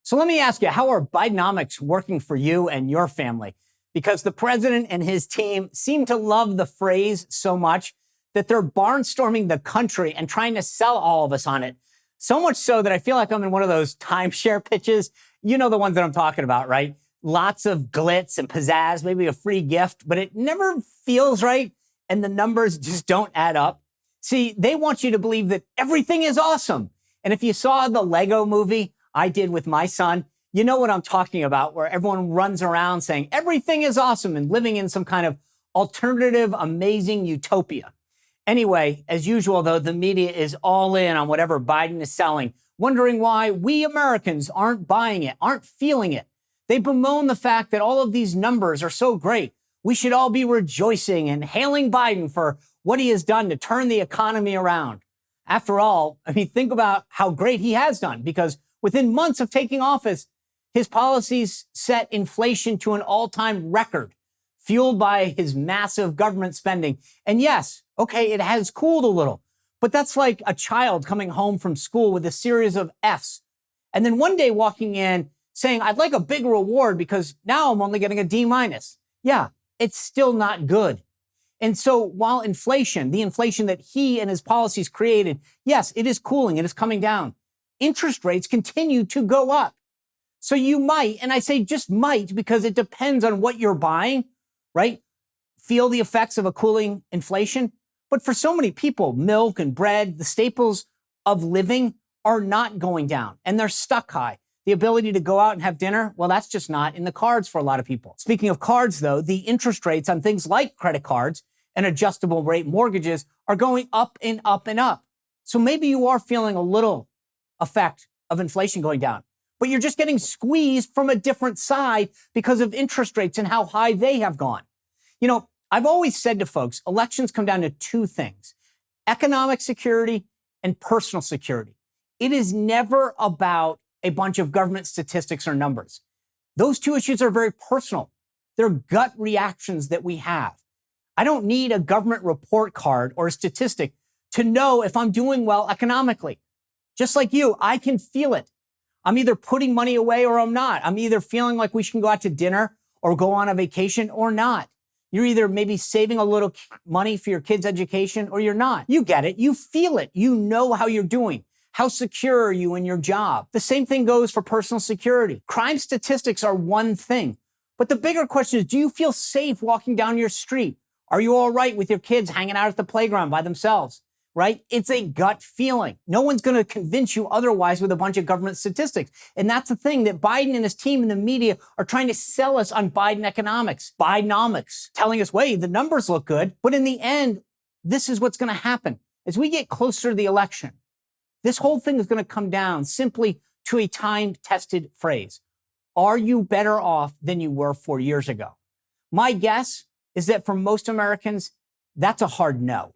So let me ask you, how are Bidenomics working for you and your family? Because the president and his team seem to love the phrase so much that they're barnstorming the country and trying to sell all of us on it. So much so that I feel like I'm in one of those timeshare pitches. You know the ones that I'm talking about, right? Lots of glitz and pizzazz, maybe a free gift, but it never feels right and the numbers just don't add up. See, they want you to believe that everything is awesome. And if you saw the Lego movie I did with my son, you know what I'm talking about, where everyone runs around saying everything is awesome and living in some kind of alternative, amazing utopia. Anyway, as usual, though, the media is all in on whatever Biden is selling, wondering why we Americans aren't buying it, aren't feeling it. They bemoan the fact that all of these numbers are so great. We should all be rejoicing and hailing Biden for what he has done to turn the economy around. After all, think about how great he has done, because within months of taking office, his policies set inflation to an all-time record, fueled by his massive government spending. And yes, okay, it has cooled a little, but that's like a child coming home from school with a series of Fs, and then one day walking in saying, I'd like a big reward because now I'm only getting a D-. Yeah, it's still not good. And so while inflation, the inflation that he and his policies created, yes, it is cooling, it is coming down, interest rates continue to go up. So you might, and I say just might because it depends on what you're buying, right? Feel the effects of a cooling inflation. But for so many people, milk and bread, the staples of living are not going down and they're stuck high. The ability to go out and have dinner, well, that's just not in the cards for a lot of people. Speaking of cards, though, the interest rates on things like credit cards and adjustable rate mortgages are going up and up and up. So maybe you are feeling a little effect of inflation going down, but you're just getting squeezed from a different side because of interest rates and how high they have gone. You know, I've always said to folks, elections come down to two things: economic security and personal security. It is never about a bunch of government statistics or numbers. Those two issues are very personal. They're gut reactions that we have. I don't need a government report card or a statistic to know if I'm doing well economically. Just like you, I can feel it. I'm either putting money away or I'm not. I'm either feeling like we should go out to dinner or go on a vacation or not. You're either maybe saving a little money for your kids' education or you're not. You get it. You feel it. You know how you're doing. How secure are you in your job? The same thing goes for personal security. Crime statistics are one thing, but the bigger question is, do you feel safe walking down your street? Are you all right with your kids hanging out at the playground by themselves? Right? It's a gut feeling. No one's going to convince you otherwise with a bunch of government statistics. And that's the thing that Biden and his team in the media are trying to sell us on Biden economics, Bidenomics, telling us, wait, the numbers look good. But in the end, this is what's going to happen. As we get closer to the election, this whole thing is going to come down simply to a time-tested phrase. Are you better off than you were 4 years ago? My guess is that for most Americans, that's a hard no.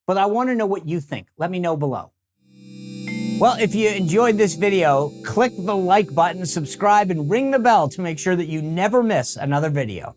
But I want to know what you think. Let me know below. Well, if you enjoyed this video, click the like button, subscribe, and ring the bell to make sure that you never miss another video.